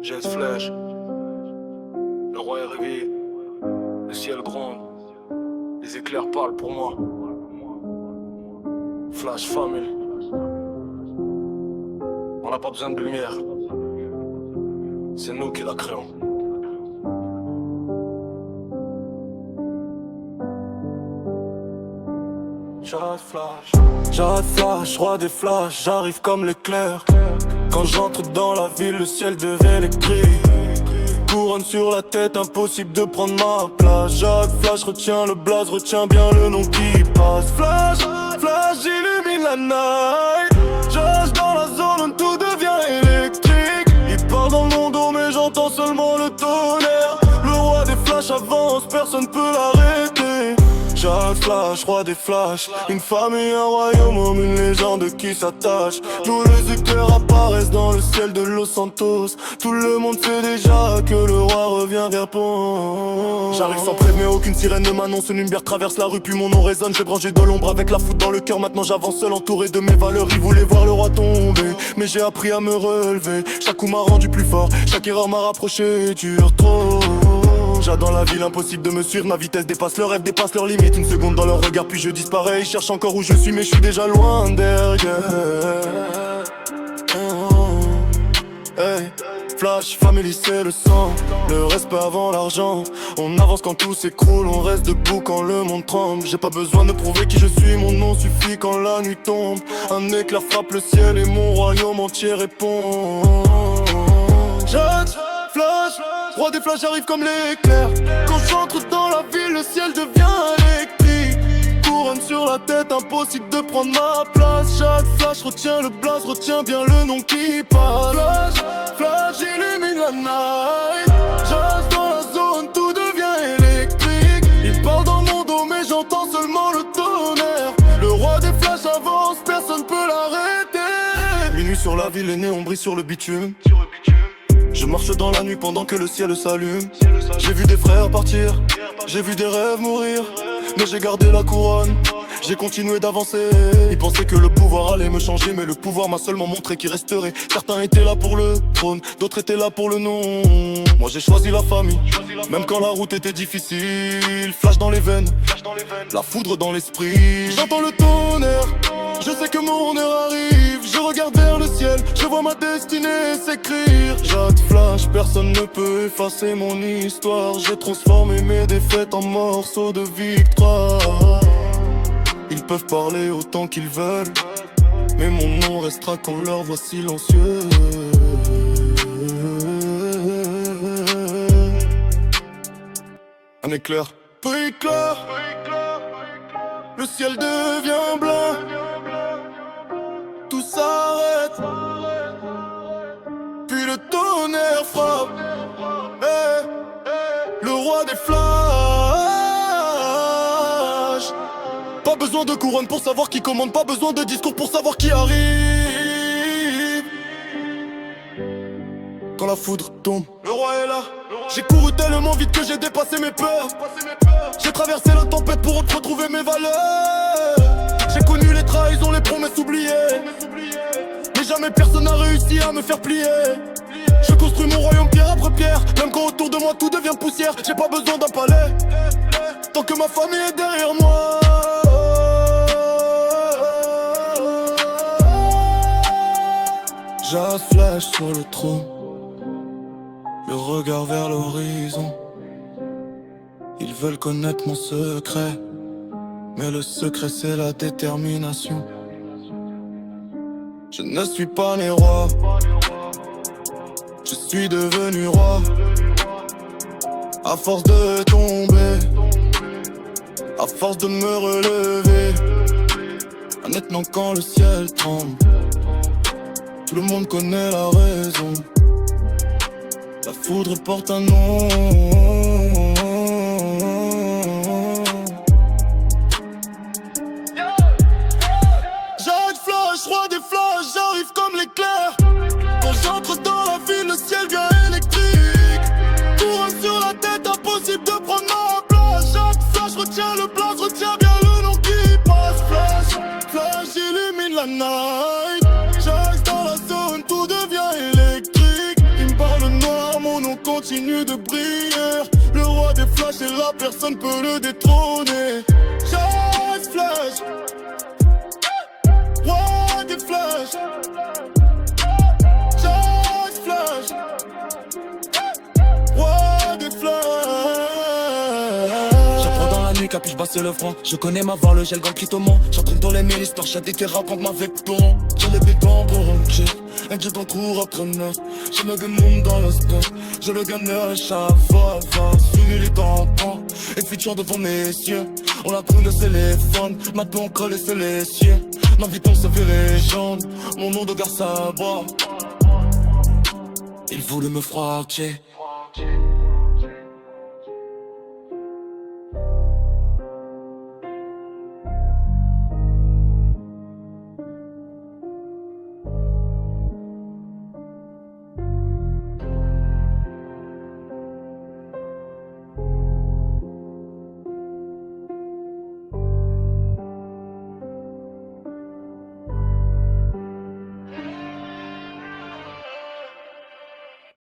Jet flèche, le roi est réveillé, le ciel gronde, les éclairs parlent pour moi. Flash family, on n'a pas besoin de lumière, c'est nous qui la créons. J'arrête flash, roi des flashs, j'arrive comme l'éclair. Quand j'entre dans la ville, le ciel devient électrique. Couronne sur la tête, impossible de prendre ma place. J'arrête flash, retiens le blaze, retiens bien le nom qui passe. Flash, flash, j'illumine la night. Je reste dans la zone où tout devient électrique. Il parle dans mon dos mais j'entends seulement le tonnerre. Le roi des flashs avance, personne peut l'arrêter. J'arrête flash, roi des flashs. Une famille, un royaume, homme, une légende qui s'attache. Tous les éclairs apparaissent dans le ciel de Los Santos. Tout le monde sait déjà que le roi revient vers Pont. J'arrive sans prévenir, aucune sirène ne m'annonce. Une lumière traverse la rue puis mon nom résonne. J'ai branché de l'ombre avec la foudre dans le cœur. Maintenant j'avance seul entouré de mes valeurs. Ils voulaient voir le roi tomber, mais j'ai appris à me relever. Chaque coup m'a rendu plus fort, chaque erreur m'a rapproché. Dure trop. J'adore la ville, impossible de me suivre. Ma vitesse dépasse le rêve, dépasse leurs limites. Une seconde dans leur regard puis je disparais. Ils cherchent encore où je suis mais je suis déjà loin derrière. Hey. Flash, family c'est le sang. Le respect avant l'argent. On avance quand tout s'écroule. On reste debout quand le monde tremble. J'ai pas besoin de prouver qui je suis. Mon nom suffit quand la nuit tombe. Un éclair frappe le ciel et mon royaume entier répond. J'arrête flash, roi des flashs, j'arrive comme l'éclair. Quand j'entre dans la ville, le ciel devient électrique. Couronne sur la tête, impossible de prendre ma place. Chaque flash retient le blaze, retient bien le nom qui passe. Flash, flash, j'illumine la night. Je reste dans la zone, tout devient électrique. Il parle dans mon dos, mais j'entends seulement le tonnerre. Le roi des flashs avance, personne peut l'arrêter. Minuit sur la ville, les néons brillent sur le bitume. Je marche dans la nuit pendant que le ciel s'allume. J'ai vu des frères partir, j'ai vu des rêves mourir. Mais j'ai gardé la couronne, j'ai continué d'avancer. Ils pensaient que le pouvoir allait me changer, mais le pouvoir m'a seulement montré qu'il resterait. Certains étaient là pour le trône, d'autres étaient là pour le nom. Moi j'ai choisi la famille, même quand la route était difficile. Flash dans les veines, la foudre dans l'esprit. J'entends le tonnerre, je sais que mon heure arrive. Je regarde vers le ciel, je vois ma destinée s'écrire. J'arrête flash, personne ne peut effacer mon histoire. J'ai transformé mes défaites en morceaux de victoire. Ils peuvent parler autant qu'ils veulent, mais mon nom restera quand leur voix silencieux. Un éclair peut éclair, le ciel devient blanc. Tout s'arrête, puis le tonnerre frappe. Hey, le roi des flashs. Pas besoin de couronne pour savoir qui commande. Pas besoin de discours pour savoir qui arrive. Quand la foudre tombe, le roi est là. J'ai couru tellement vite que j'ai dépassé mes peurs. J'ai traversé la tempête pour retrouver mes valeurs. J'ai connu les trahisons, les promesses oubliées. Mais jamais personne n'a réussi à me faire plier. Je construis mon royaume pierre après pierre. Même quand autour de moi tout devient poussière. J'ai pas besoin d'un palais, tant que ma famille est derrière moi. Jazz flash sur le trône, le regard vers l'horizon. Ils veulent connaître mon secret, mais le secret c'est la détermination. Je ne suis pas né roi, je suis devenu roi. À force de tomber, à force de me relever. Maintenant quand le ciel tremble, tout le monde connaît la raison. La foudre porte un nom. Roi des flashs, j'arrive comme l'éclair. Quand j'entre dans la ville, le ciel vient électrique. Couronne sur la tête, impossible de prendre ma place. Chaque flash retient le blaze, retient bien le nom qui passe. Flash, flash, j'illumine la night. J'arrive dans la zone, tout devient électrique. Il me parle noir. continue de briller. Le roi des flashs est là, personne peut le détrôner. Just flash, roi des flashs. Just flash, roi des flashs. J'apprends dans la nuit, capuche basse le front. Je connais ma voix, le gel dans le clitomon. J'entraîne dans les mille histoires, j'ai des terrains contre ma vecton. J'ai les bétons pour un check, un jet en cours après neuf. Je me démonte dans le spec, je le gagne à chaque fois. Fini les tampons, et futur devant mes yeux. On a pris le téléphone, maintenant on colle c'est les cieux. Ma vie tombe se virait jaune, mon nom de garce à bois. Il voulait me frotter.